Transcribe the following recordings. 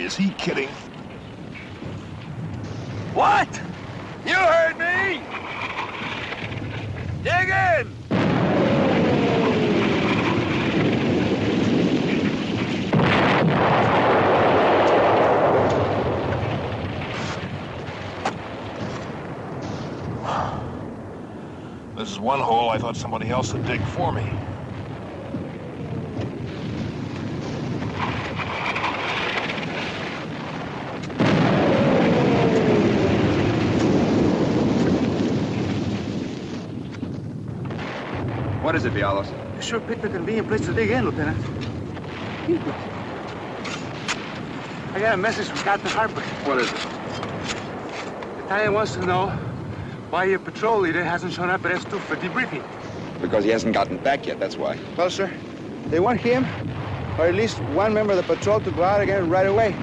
Is he kidding? What? You heard me! Dig in! This is one hole I thought somebody else would dig for me. What is it, Vialos? You sure picked a convenient place to dig in, Lieutenant. I got a message from Captain Harper. What is it? The Italian wants to know why your patrol leader hasn't shown up at S2 for debriefing. Because he hasn't gotten back yet, that's why. Well, sir, they want him, or at least one member of the patrol, to go out again right away.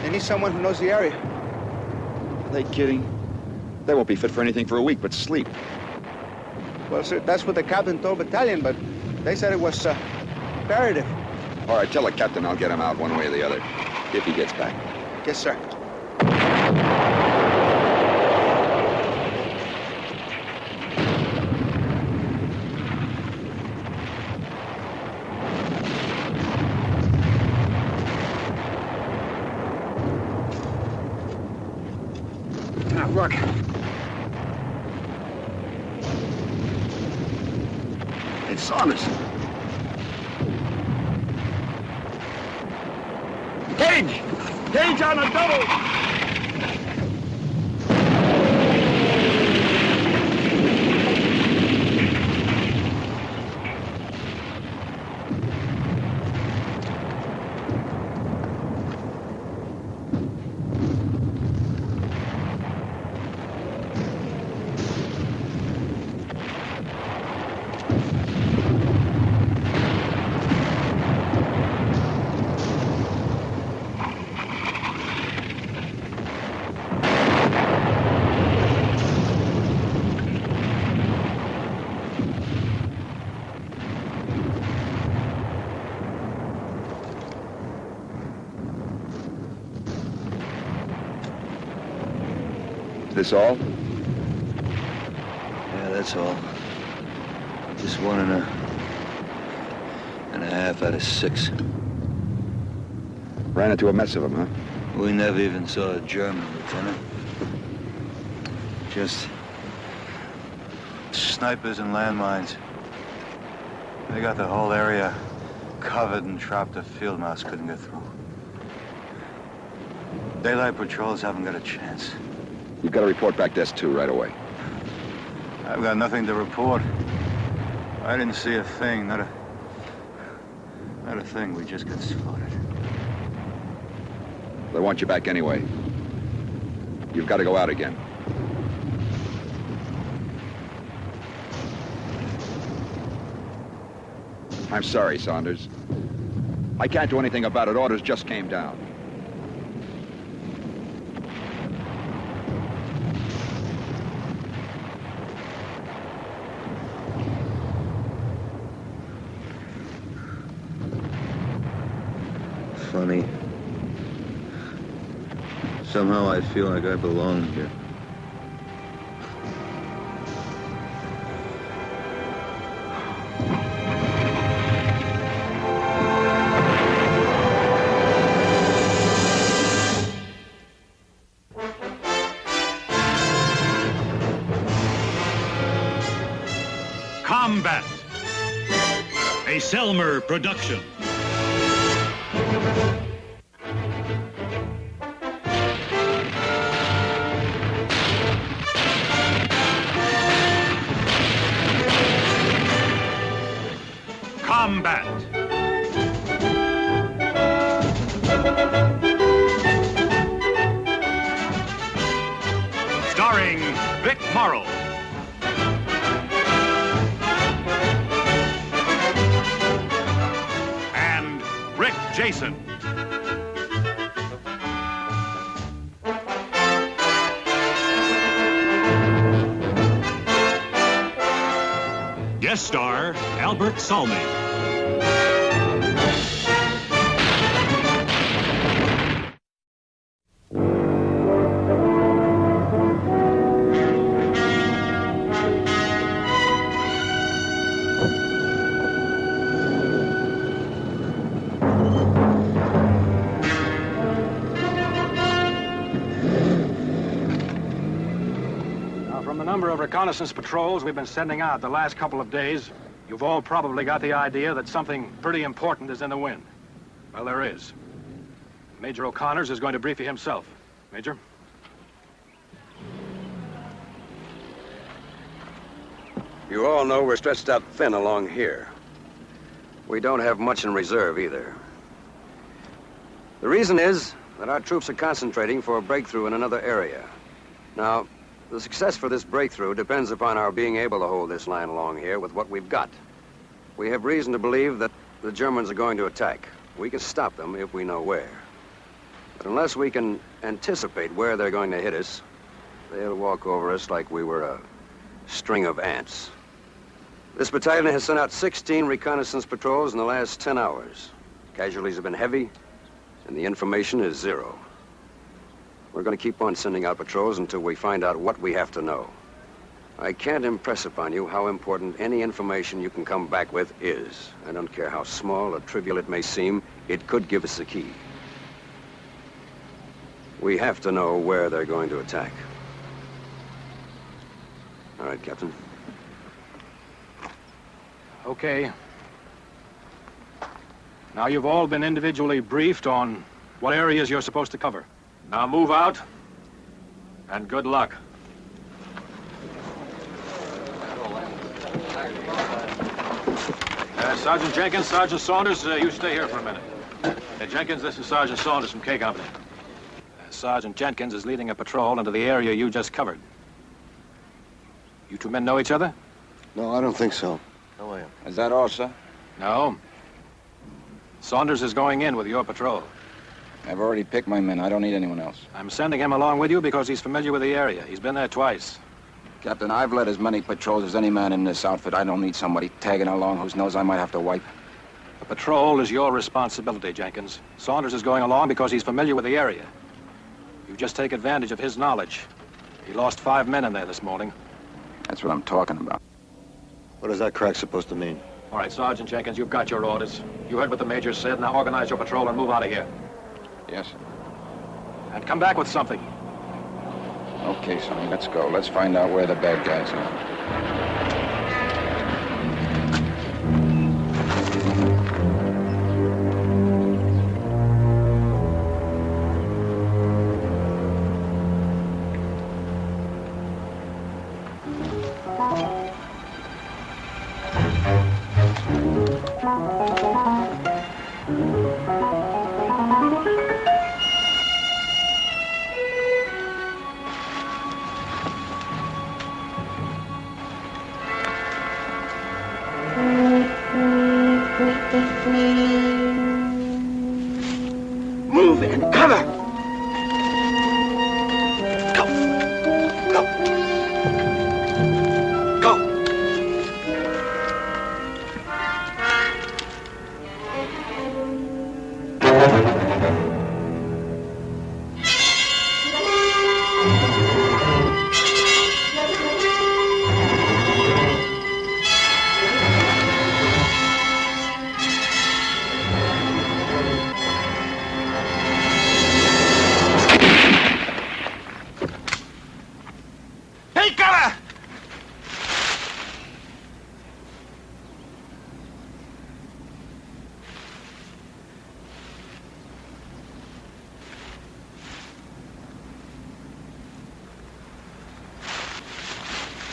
They need someone who knows the area. Are they kidding? They won't be fit for anything for a week but sleep. Well, sir, that's what the captain told battalion, but they said it was imperative. All right, tell the captain I'll get him out one way or the other, if he gets back. Yes, sir. Now, look. It's Saunders. Gage! Gage on a double! This all? Yeah, that's all. Just 1.5 out of 6. Ran into a mess of them, huh? We never even saw a German, Lieutenant. Just snipers and landmines. They got the whole area covered and trapped. A field mouse couldn't get through. Daylight patrols haven't got a chance. You've got to report back to S2 right away. I've got nothing to report. I didn't see a thing, not a thing. We just got slaughtered. They want you back anyway. You've got to go out again. I'm sorry, Saunders. I can't do anything about it. Orders just came down. Funny. Somehow I feel like I belong here. Combate, a Selmer production. Combate. Starring Vic Morrow. And Rick Jason. Guest star Albert Salmi. reconnaissance patrols we've been sending out the last couple of days, you've all probably got the idea that something pretty important is in the wind. Well, there is. Major O'Connors is going to brief you himself. Major? You all know we're stretched out thin along here. We don't have much in reserve either. The reason is that our troops are concentrating for a breakthrough in another area. Now, the success for this breakthrough depends upon our being able to hold this line along here with what we've got. We have reason to believe that the Germans are going to attack. We can stop them if we know where. But unless we can anticipate where they're going to hit us, they'll walk over us like we were a string of ants. This battalion has sent out 16 reconnaissance patrols in the last 10 hours. Casualties have been heavy, and the information is zero. We're going to keep on sending out patrols until we find out what we have to know. I can't impress upon you how important any information you can come back with is. I don't care how small or trivial it may seem, it could give us a key. We have to know where they're going to attack. All right, Captain. Okay. Now, you've all been individually briefed on what areas you're supposed to cover. Now move out, and good luck. Sergeant Jenkins, Sergeant Saunders, you stay here for a minute. Jenkins, this is Sergeant Saunders from K Company. Sergeant Jenkins is leading a patrol into the area you just covered. You two men know each other? No, I don't think so. How are you? Is that all, sir? No. Saunders is going in with your patrol. I've already picked my men. I don't need anyone else. I'm sending him along with you because he's familiar with the area. He's been there twice. Captain, I've led as many patrols as any man in this outfit. I don't need somebody tagging along whose nose I might have to wipe. The patrol is your responsibility, Jenkins. Saunders is going along because he's familiar with the area. You just take advantage of his knowledge. He lost 5 men in there this morning. That's what I'm talking about. What is that crack supposed to mean? All right, Sergeant Jenkins, you've got your orders. You heard what the Major said. Now organize your patrol and move out of here. Yes, sir. And come back with something. Okay, son, let's go. Let's find out where the bad guys are. Move and cover! Go! Go! Go! Take cover!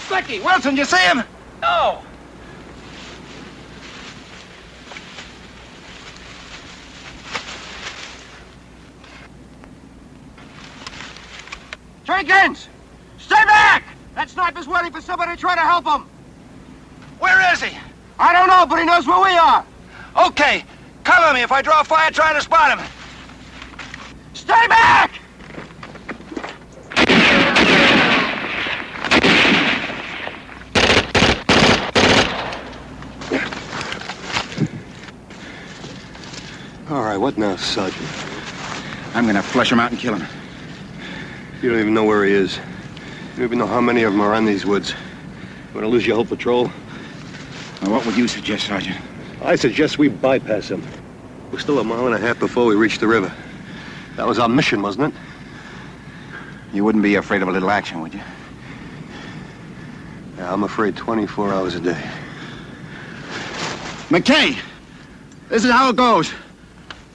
Slicky, Wilson, you see him? No. Jenkins! Stay back! That sniper's waiting for somebody to try to help him. Where is he? I don't know, but he knows where we are. Okay. Cover me if I draw fire trying to spot him. Stay back! All right, what now, Sergeant? I'm gonna flush him out and kill him. You don't even know where he is. You don't even know how many of them are in these woods. You want to lose your whole patrol? Now, what would you suggest, Sergeant? I suggest we bypass him. We're still 1.5 miles before we reach the river. That was our mission, wasn't it? You wouldn't be afraid of a little action, would you? Yeah, I'm afraid 24 hours a day. McKay, this is how it goes.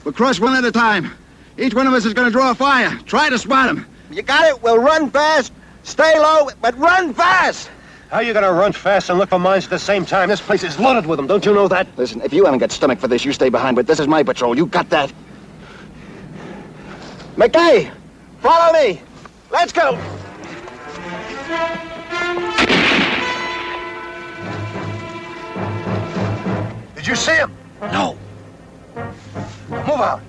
We'll cross one at a time. Each one of us is going to draw a fire. Try to spot him. You got it? We'll run fast, stay low, but run fast! How are you gonna run fast and look for mines at the same time? This place is loaded with them, don't you know that? Listen, if you haven't got stomach for this, you stay behind, but this is my patrol. You got that? McKay, follow me. Let's go. Did you see him? No. Move out.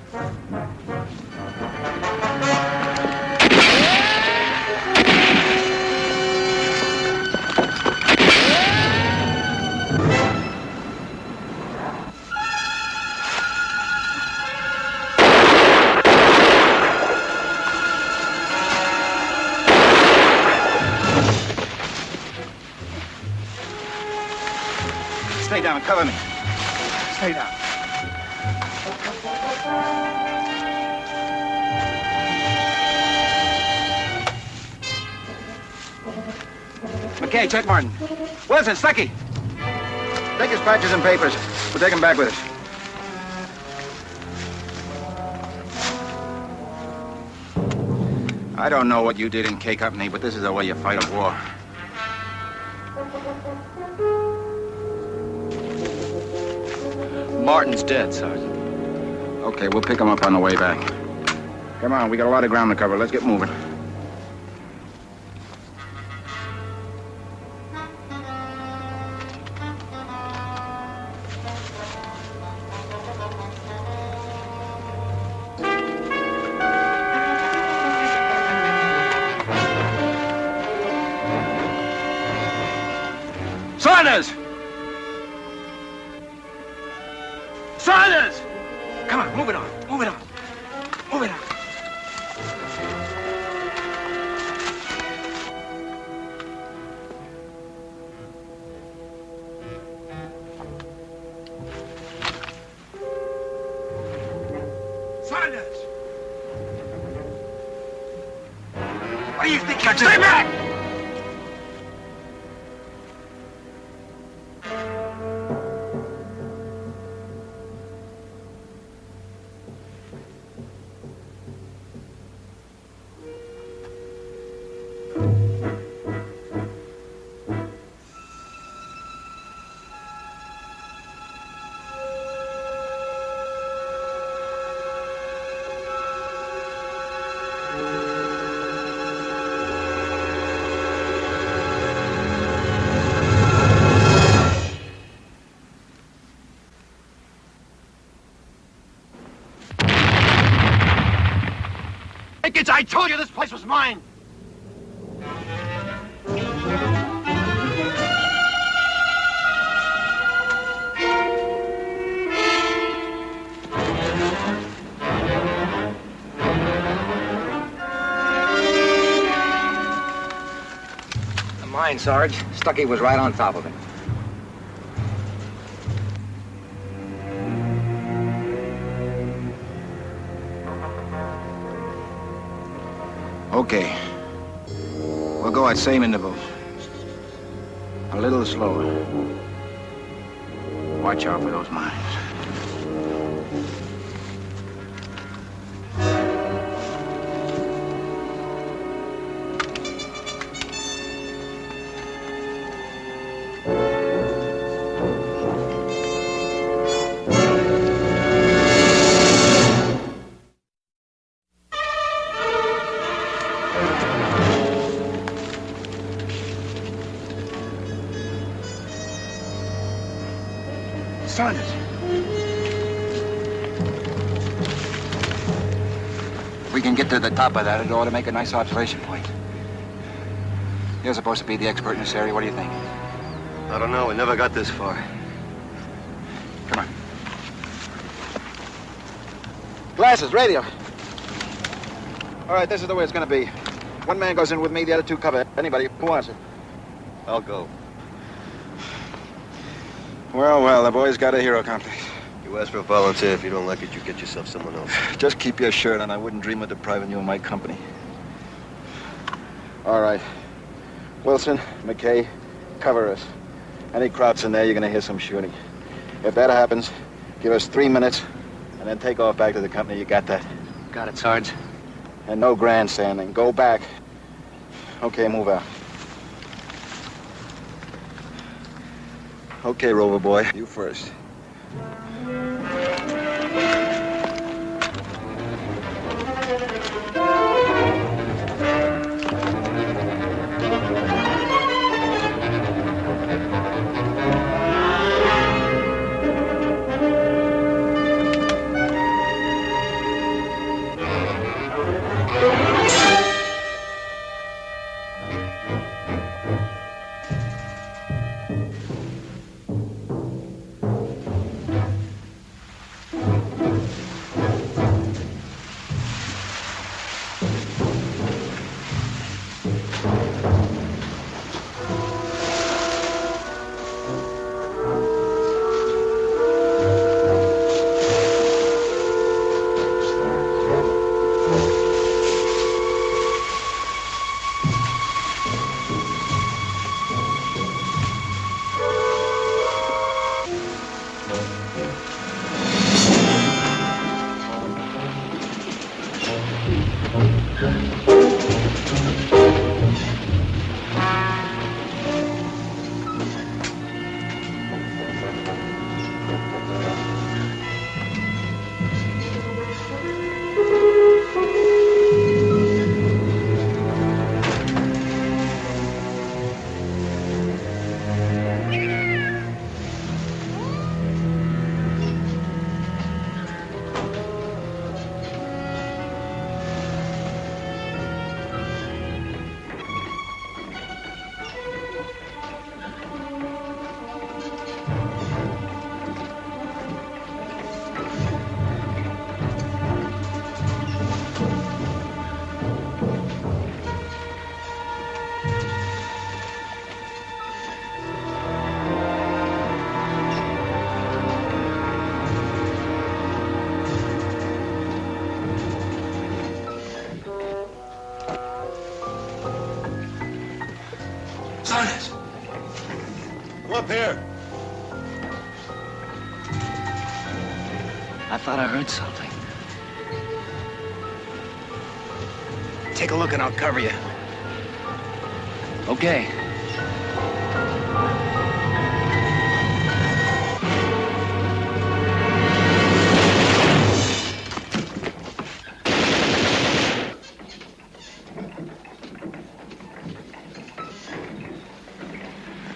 Stay down, cover me. Stay down. McKay, check Martin. Wilson, Stucky. Take his patches and papers. We'll take him back with us. I don't know what you did in K Company, but this is the way you fight a war. Martin's dead, Sergeant. Okay, we'll pick him up on the way back. Come on, we got a lot of ground to cover. Let's get moving. Saunders! Saunders! Come on, move it on, move it on, move it on. Saunders! What do you think you're doing? Stay back! I told you this place was mine! Mine, Sarge. Stucky was right on top of it. Okay. We'll go at same intervals. A little slower. Watch out for those mines. Saunders. If we can get to the top of that, it ought to make a nice observation point. You're supposed to be the expert in this area. What do you think? I don't know. We never got this far. Come on. Glasses, radio. All right, this is the way it's going to be. One man goes in with me, the other two cover. Anybody who wants it. I'll go. Well, the boy's got a hero complex. You ask for a volunteer. If you don't like it, you get yourself someone else. Just keep your shirt on. I wouldn't dream of depriving you of my company. All right. Wilson, McKay, Cover us. Any crowds in there, you're gonna hear some shooting. If that happens, give us 3 minutes, and then take off back to the company. You got that? Got it, Sarge. And no grandstanding. Go back. Okay, move out. Okay, Rover boy. You first. Sarge! Come up here. I thought I heard something. Take a look and I'll cover you. Okay.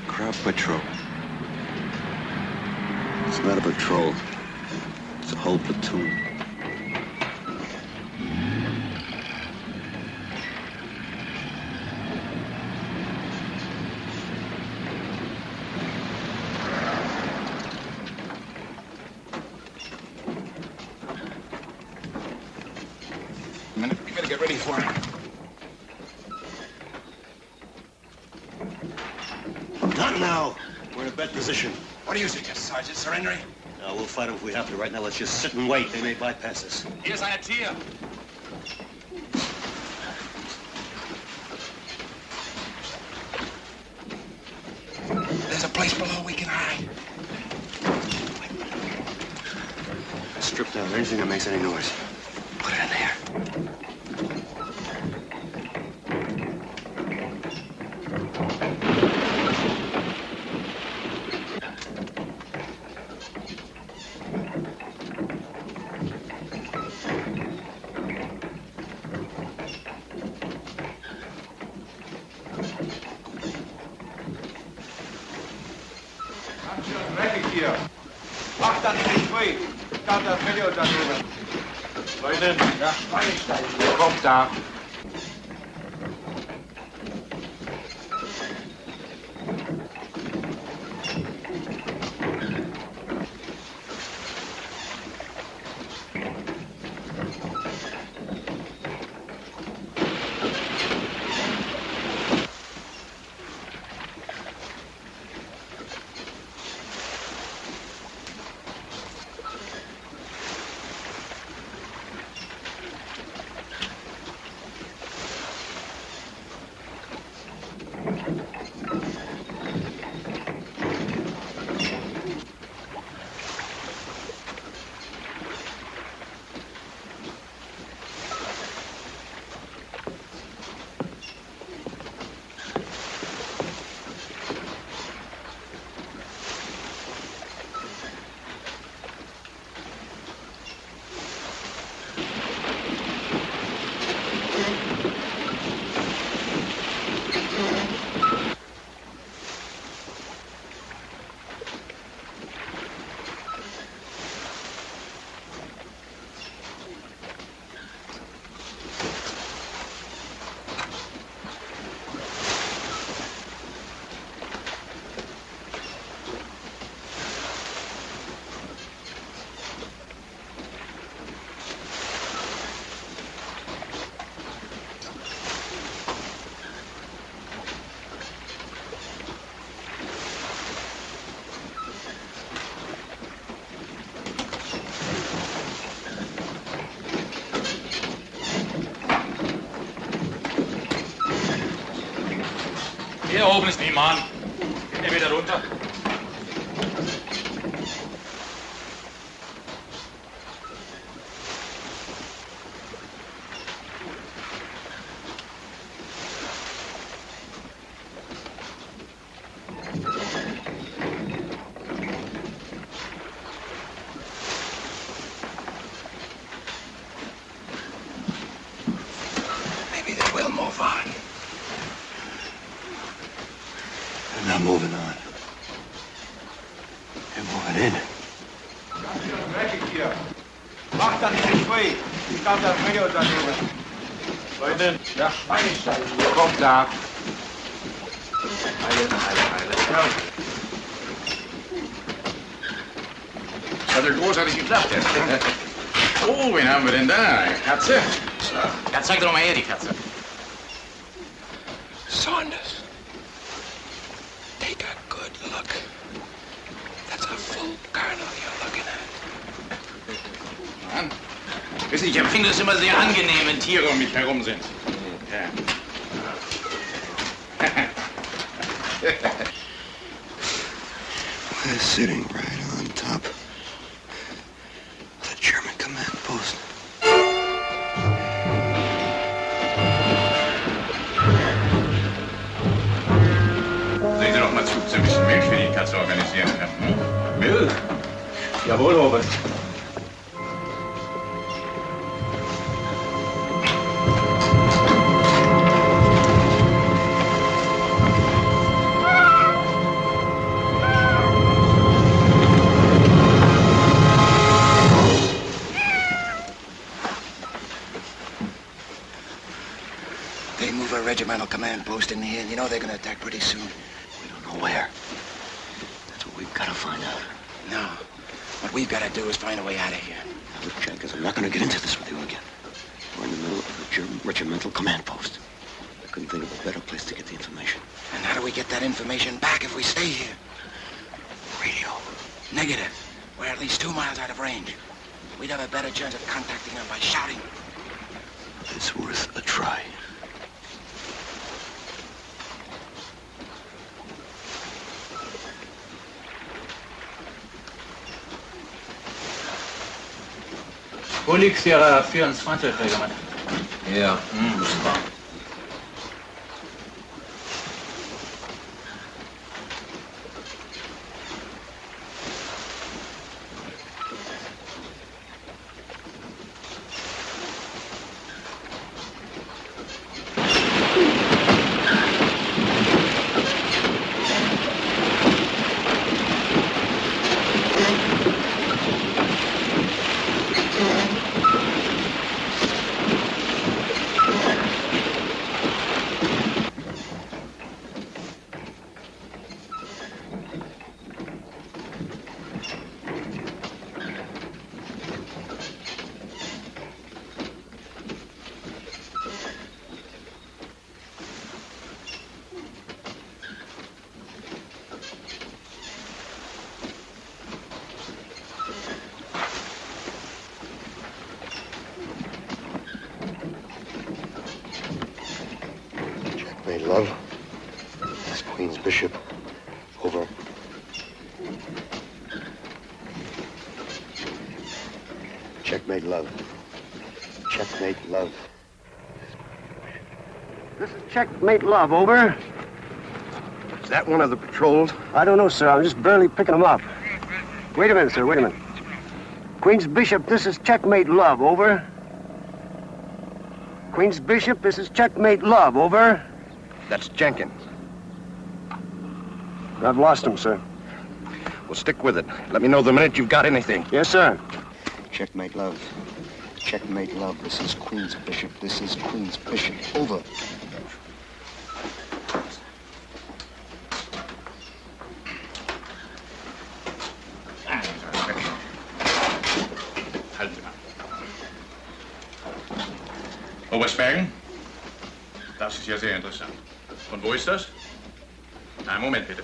Crowd patrol. It's not a patrol. It's a whole platoon. A minute, we gotta get ready for it. Not now. We're in a bad position. What do you suggest, Sergeant? Surrendering? No, we'll fight them if we have to. Right now, let's just sit and wait. They may bypass us. Here's an idea. There's a place below we can hide. Strip down anything that makes any noise. Put it in there. Mach das nicht frei. Ich kann das Video darüber. Leute, ja, kommt da. oben ist niemand. Geht ihr wieder runter? Maybe they will move on. They're not moving on. They're moving in. Mach dann nicht frei. Ich kann das Video da drüben. Leute, Ja, einsteigen. kommt da. Das hat ja großartig geklappt jetzt. Oh, wen haben wir denn da? Katze? So. Ja, zeig doch mal her, die Katze. Saunders. Take a good look. That's a full colonel you're looking at. Mann. Wissen Sie, ich empfinde es immer sehr angenehm, wenn Tiere um mich herum sind. Ja. They're sitting right on top of the German command post. Sehen Sie doch mal zu, dass Sie ein bisschen Milch für die Katze organisieren können. Hm? Milch? Jawohl, Robert. They move a regimental command post in here, and you know they're gonna attack pretty soon. We don't know where. That's what we've got to find out. No. What we've got to do is find a way out of here. Look, Jenkins, I'm not going to get into this with you again. We're in the middle of a German regimental command post. I couldn't think of a better place to get the information. And how do we get that information back if we stay here? Radio. Negative. We're at least 2 miles out of range. We'd have a better chance of contacting them by shouting. It's worth a try. Wo liegt Ihre 24, Regiment? Ja. Super. Checkmate, love. This is Queen's Bishop. Over. Checkmate, love. Checkmate, love. This is Checkmate Love, over. Is that one of the patrols? I don't know, sir. I'm just barely picking them up. Wait a minute, sir. Wait a minute. Queen's Bishop, this is Checkmate Love, over. Queen's Bishop, this is Checkmate Love, over. That's Jenkins. I've lost him, sir. Well, stick with it. Let me know the minute you've got anything. Yes, sir. Checkmate, love. Checkmate, love. This is Queen's Bishop. This is Queen's Bishop. Over. Halten Sie mal. Oberstbergen? Das ist ja sehr interessant. Und wo ist das? Einen Moment bitte.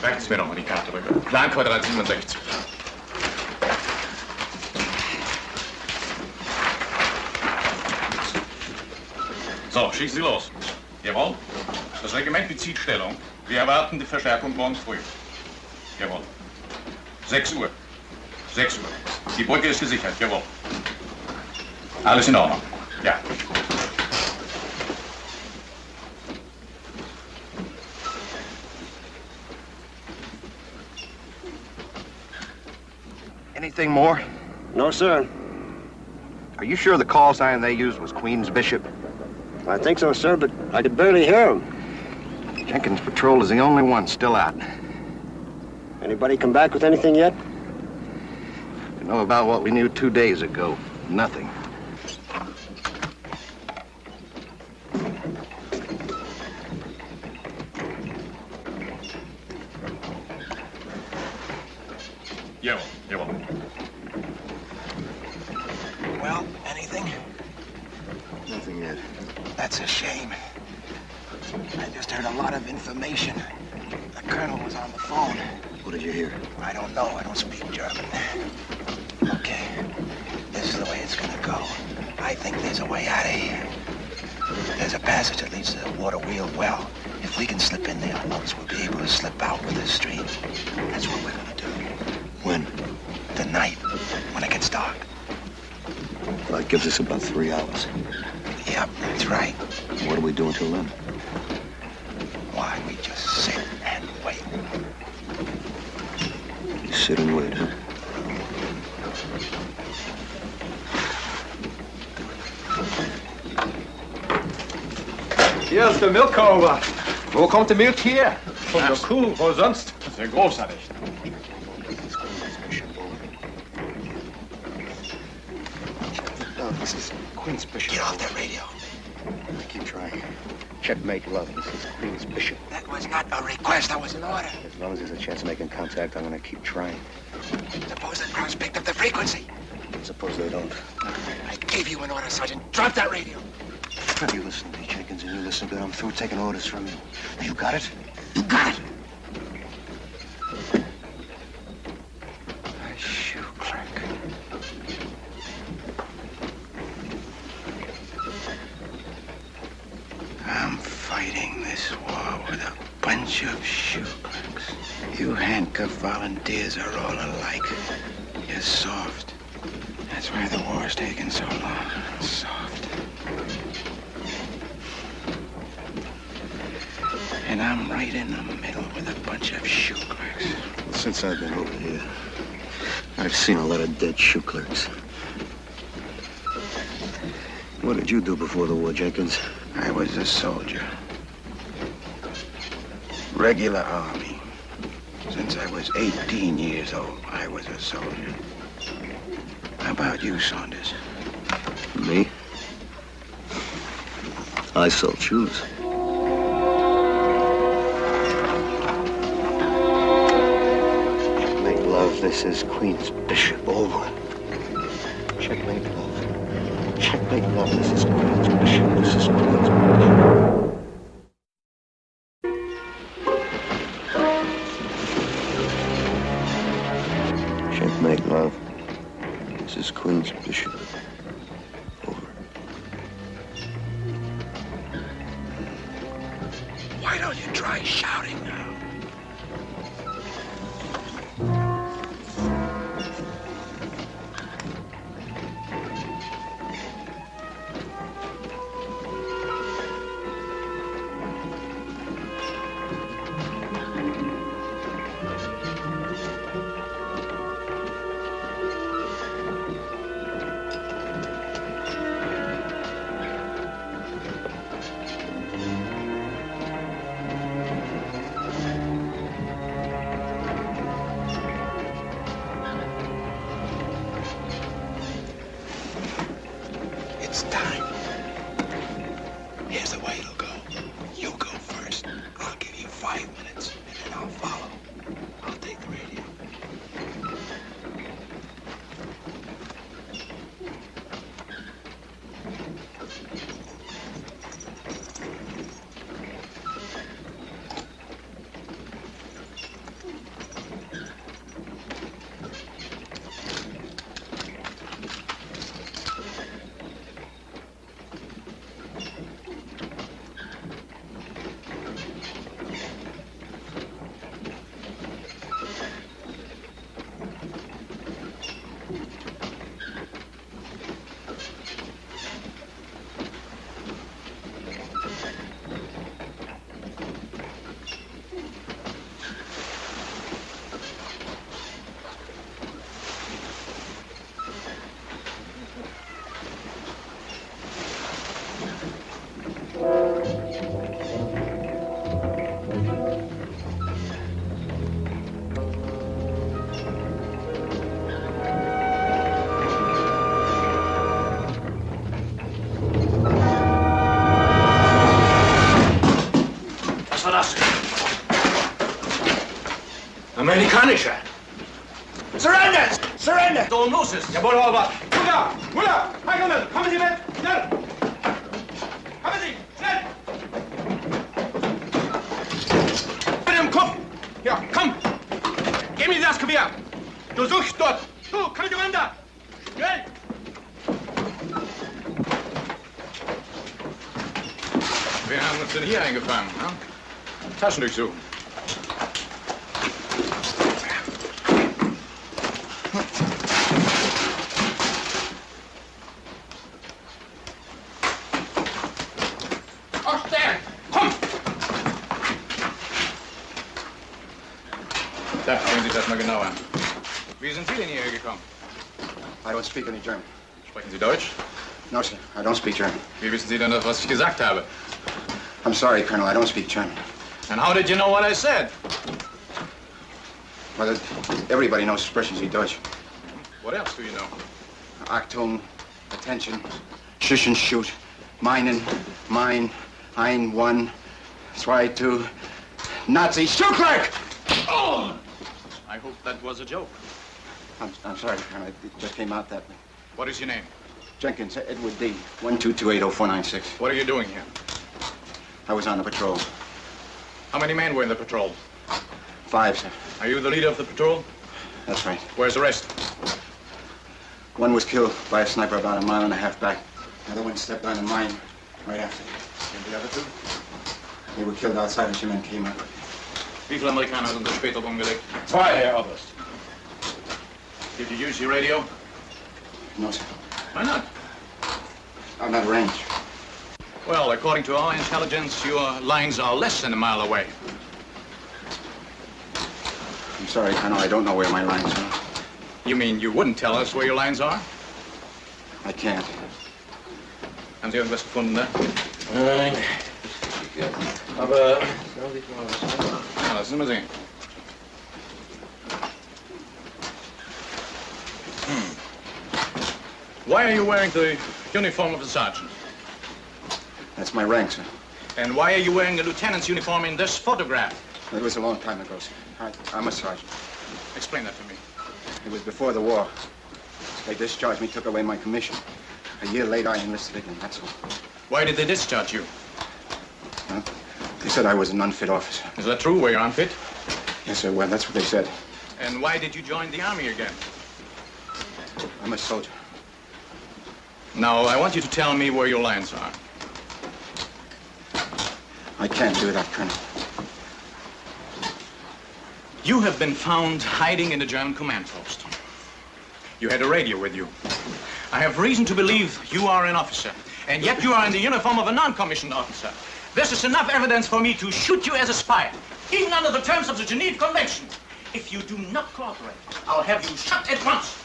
Reichen Sie mir doch mal die Karte rüber. Planquadrat 67. So, schießen Sie los. Jawohl. Das Regiment bezieht Stellung. Wir erwarten die Verstärkung morgens früh. Jawohl. 6 Uhr. 6 Uhr. Die Brücke ist gesichert. Jawohl. Alles in Ordnung. Ja. Anything more? No, sir. Are you sure the call sign they used was Queen's Bishop? I think so, sir, but I could barely hear him. Jenkins' patrol is the only one still out. Anybody come back with anything yet? You know about what we knew 2 days ago. Nothing. Jawohl. Jawohl. Well, anything? Nothing yet. That's a shame. I just heard a lot of information. The colonel was on the phone. What did you hear? I don't know. I don't speak German. Okay. This is the way it's gonna go. I think there's a way out of here. There's a passage that leads to the water wheel well. If we can slip in there, once we'll be able to slip out with this stream. That's what we're gonna do. When? Tonight, when it gets dark. That gives us about 3 hours. Yep, that's right. What do we do until then? Why, we just sit and wait. You sit and wait, huh? Hier ist der Milchkauer. Wo kommt die Milch her? Von der Kuh, wo sonst? Das ist ja großartig. No, this is Queen's Bishop. Get off that radio. I keep trying. Checkmate, love. This is Queen's Bishop. That was not a request, that was an order. As long as there's a chance of making contact, I'm gonna keep trying. Suppose the crowds picked up the frequency. Suppose they don't. I gave you an order, Sergeant. Drop that radio. You listen to me, Jenkins, and you listen good. I'm through taking orders from you. You got it? You got it. A shoe clerk. I'm fighting this war with a bunch of shoe clerks. You handcuffed volunteers are all alike. You're soft. That's why the war's taking so long. Soft. And I'm right in the middle with a bunch of shoe clerks. Since I've been over here, I've seen a lot of dead shoe clerks. What did you do before the war, Jenkins? I was a soldier. Regular army. Since I was 18 years old, I was a soldier. How about you, Saunders? Me? I sell shoes. Checkmate, love. This is Queen's Bishop. Over. Checkmate, love. Checkmate, love. This is Queen's Bishop. This is Queen's Bishop. Checkmate, love. This is Queen's Bishop. Over. Why don't you try shouting now? Punisher. Surrender! Surrender! Don't lose it. Jawohl, Robert. Mutter! Mutter! Herr Gummel, kommen Sie mit! Schnell! Kommen Sie! Schnell! Mit dem Kopf! Ja, komm! Gib mir das Gewehr! Du suchst dort! Du, komm runter! Schnell! Wer haben uns denn hier eingefangen? Ne? Taschen durchsuchen. Ach, der! Komm! Da, sehen Sie sich das mal genauer an. Wie sind Sie denn hierher gekommen? I don't speak any German. Sprechen Sie Deutsch? No, sir. I don't speak German. Wie wissen Sie denn das, was ich gesagt habe? I'm sorry, Colonel. I don't speak German. And how did you know what I said? Well, everybody knows expressions in Deutsch. What else do you know? Achtung, attention, shush and shoot, meinen, mein, ein, one, zwei, two, Nazi, Schuhclerk! Oh! I hope that was a joke. I'm sorry, Colonel. It just came out that way. What is your name? Jenkins, Edward D. 12280-496. What are you doing here? I was on the patrol. How many men were in the patrol? 5, sir. Are you the leader of the patrol? That's right. Where's the rest? One was killed by a sniper about a mile and a half back. The other one stepped on a mine right after. And the other two? They were killed outside as your men came up. Wie viele Amerikaner sind da später umgelegt? 2, Herr Oberst. Did you use your radio? No, sir. Why not? I'm not range. Well, according to our intelligence, your lines are less than a mile away. I'm sorry, Colonel. I don't know where my lines are. You mean you wouldn't tell us where your lines are? I can't. Haben Sie irgendwas gefunden, ne? Nein. Aber... Ja, lassen Sie mal sehen. Why are you wearing the uniform of a sergeant? That's my rank, sir. And why are you wearing a lieutenant's uniform in this photograph? It was a long time ago, sir. I'm a sergeant. Explain that to me. It was before the war. They discharged me, took away my commission. A year later, I enlisted again, that's all. Why did they discharge you? Huh? They said I was an unfit officer. Is that true? Were you unfit? Yes, sir. Well, that's what they said. And why did you join the army again? I'm a soldier. Now, I want you to tell me where your lines are. I can't do that, Colonel. You have been found hiding in a German command post. You had a radio with you. I have reason to believe you are an officer, and yet you are in the uniform of a non-commissioned officer. This is enough evidence for me to shoot you as a spy, even under the terms of the Geneva Convention. If you do not cooperate, I'll have you shot at once.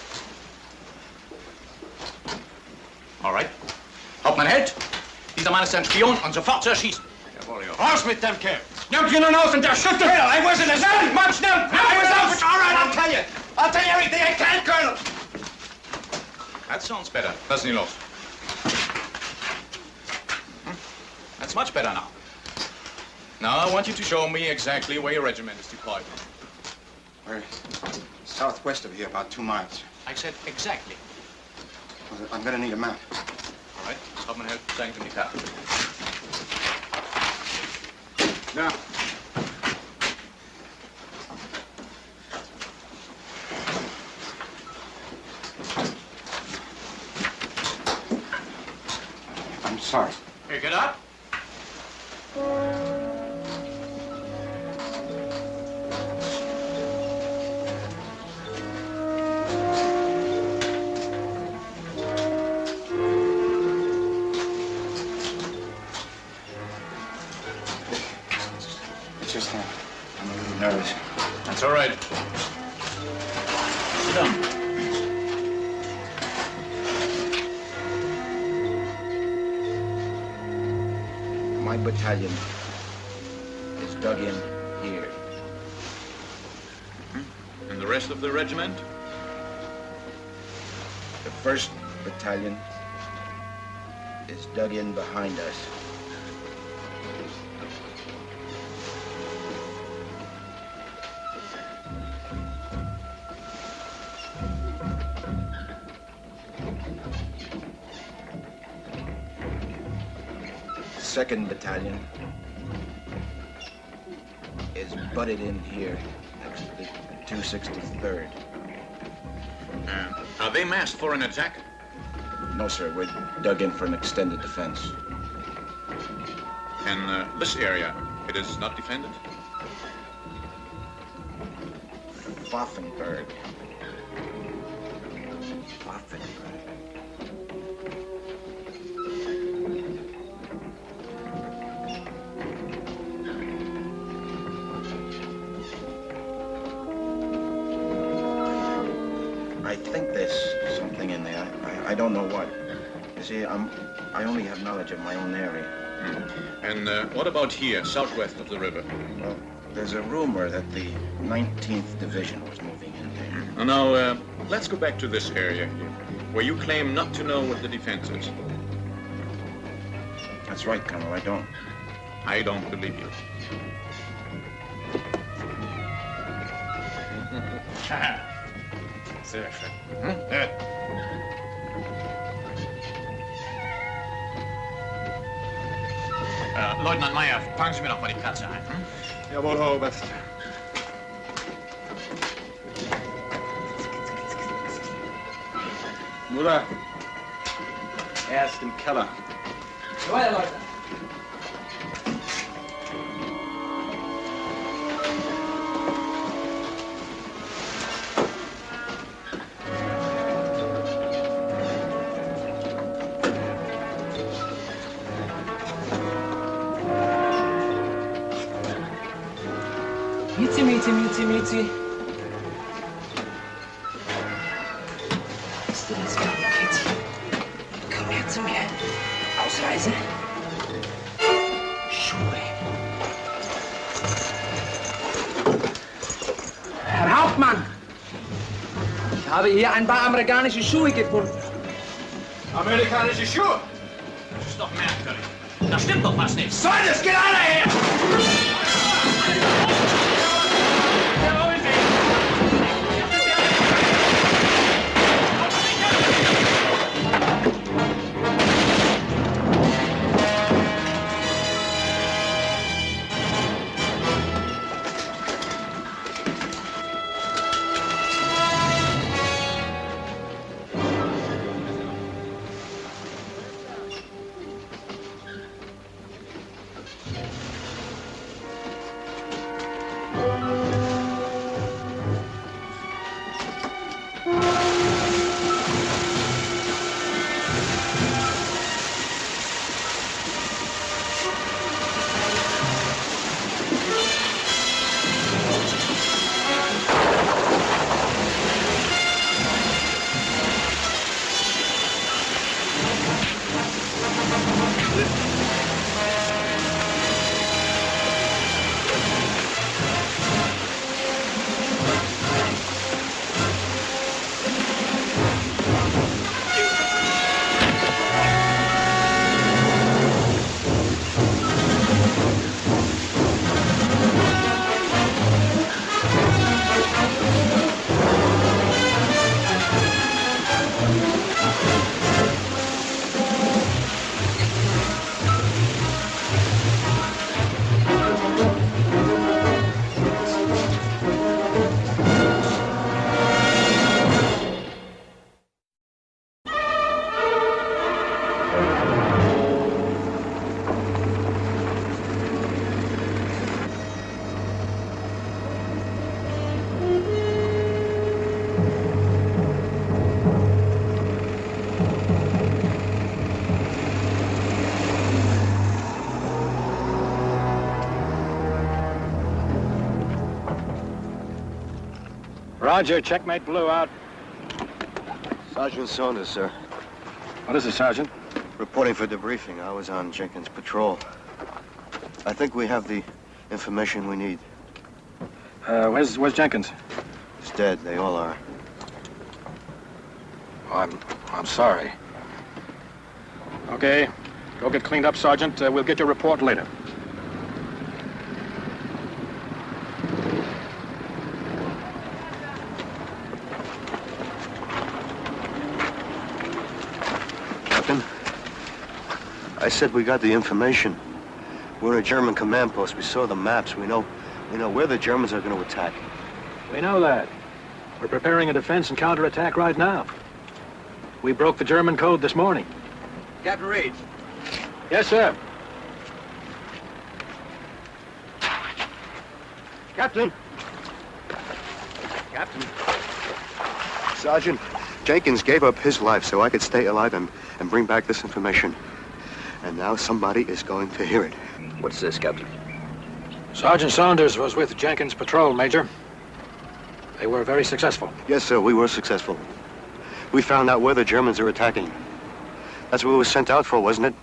All right. Hauptmann Held, dieser Mann ist ein Spion und sofort zu erschießen. Jawohl, ja. Raus mit dem Kerl! Nehmt ihn nun aus und der Schütte! I wasn't a son! Mann, schnell! I was out! All right, I'll tell you! I'll tell you everything I can, Colonel! That sounds better. Lassen Sie los. That's much better now. Now I want you to show me exactly where your regiment is deployed. We're southwest of here, about 2 miles. I said exactly. Well, I'm gonna need a map. All right. Hauptmann Held, zeigen Sie mir die Karte. Now. I'm sorry. Here, get up. It's just that I'm a little nervous. That's all right. Sit down. My battalion is dug in here. And the rest of the regiment? The 1st Battalion is dug in behind us. 2nd Battalion is butted in here next to the 263rd. Are they massed for an attack? No, sir. We're dug in for an extended defense. And this area, it is not defended? Pfaffenberg. I think there's something in there. I don't know what. You see, I only have knowledge of my own area. And what about here, southwest of the river? Well, there's a rumor that the 19th Division was moving in there. Now, let's go back to this area here, where you claim not to know what the defense is. That's right, Colonel, I don't. I don't believe you. Sehr schön. Leutnant Meyer, fangen Sie mir doch mal die Katze ein. Jawohl, Herr Oberst. Mutter, er ist im Keller. Weiter, Leute. Miezi. Bist du das kleine Kätzchen? Komm her zu mir. Ausreise. Schuhe. Herr Hauptmann! Ich habe hier ein paar amerikanische Schuhe gefunden. Amerikanische Schuhe? Das ist doch merkwürdig. Da stimmt doch was nicht. Soll das? Geht alle her! Roger, checkmate blue out. Sergeant Saunders, sir. What is it, Sergeant? Reporting for debriefing. I was on Jenkins' patrol. I think we have the information we need. Where's Jenkins? He's dead. They all are. Oh, I'm sorry. Okay, go get cleaned up, Sergeant. We'll get your report later. I said we got the information. We're in a German command post. We saw the maps. We know where the Germans are going to attack. We know that. We're preparing a defense and counterattack right now. We broke the German code this morning. Captain Reed. Yes, sir. Captain. Captain. Sergeant, Jenkins gave up his life so I could stay alive and bring back this information. And now somebody is going to hear it. What's this, Captain? Sergeant Saunders was with Jenkins' patrol, Major. They were very successful. Yes, sir, we were successful. We found out where the Germans are attacking. That's what we were sent out for, wasn't it?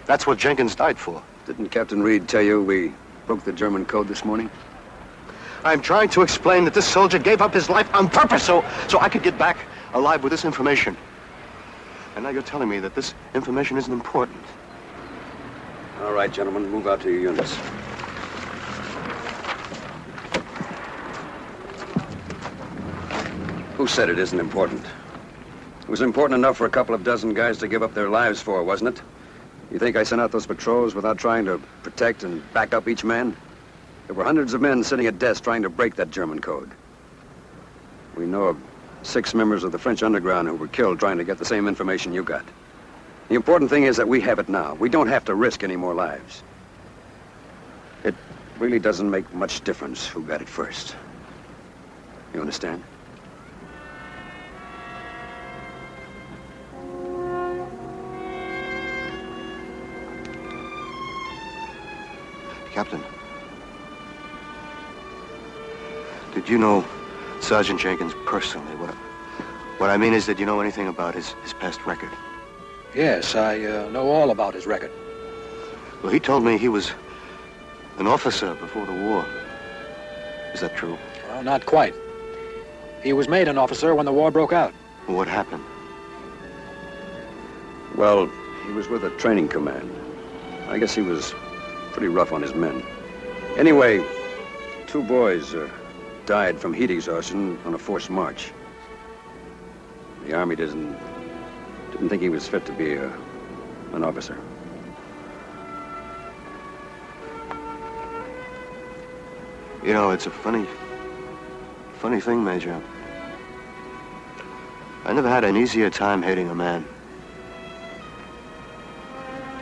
That's what Jenkins died for. Didn't Captain Reed tell you we broke the German code this morning? I'm trying to explain that this soldier gave up his life on purpose so I could get back alive with this information. And now you're telling me that this information isn't important. All right, gentlemen, move out to your units. Who said it isn't important? It was important enough for a couple of dozen guys to give up their lives for, wasn't it? You think I sent out those patrols without trying to protect and back up each man? There were hundreds of men sitting at desks trying to break that German code. We know of 6 members of the French underground who were killed trying to get the same information you got. The important thing is that we have it now. We don't have to risk any more lives. It really doesn't make much difference who got it first. You understand? Captain, did you know Sergeant Jenkins personally? What I mean is, did you know anything about his past record? Yes, I know all about his record. Well, he told me he was an officer before the war. Is that true? Well, not quite. He was made an officer when the war broke out. Well, what happened? Well, he was with a training command. I guess he was pretty rough on his men. Anyway, 2 boys died from heat exhaustion on a forced march. The Army didn't think he was fit to be an officer. You know, it's a funny thing, Major. I never had an easier time hating a man.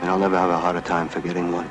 And I'll never have a harder time forgetting one.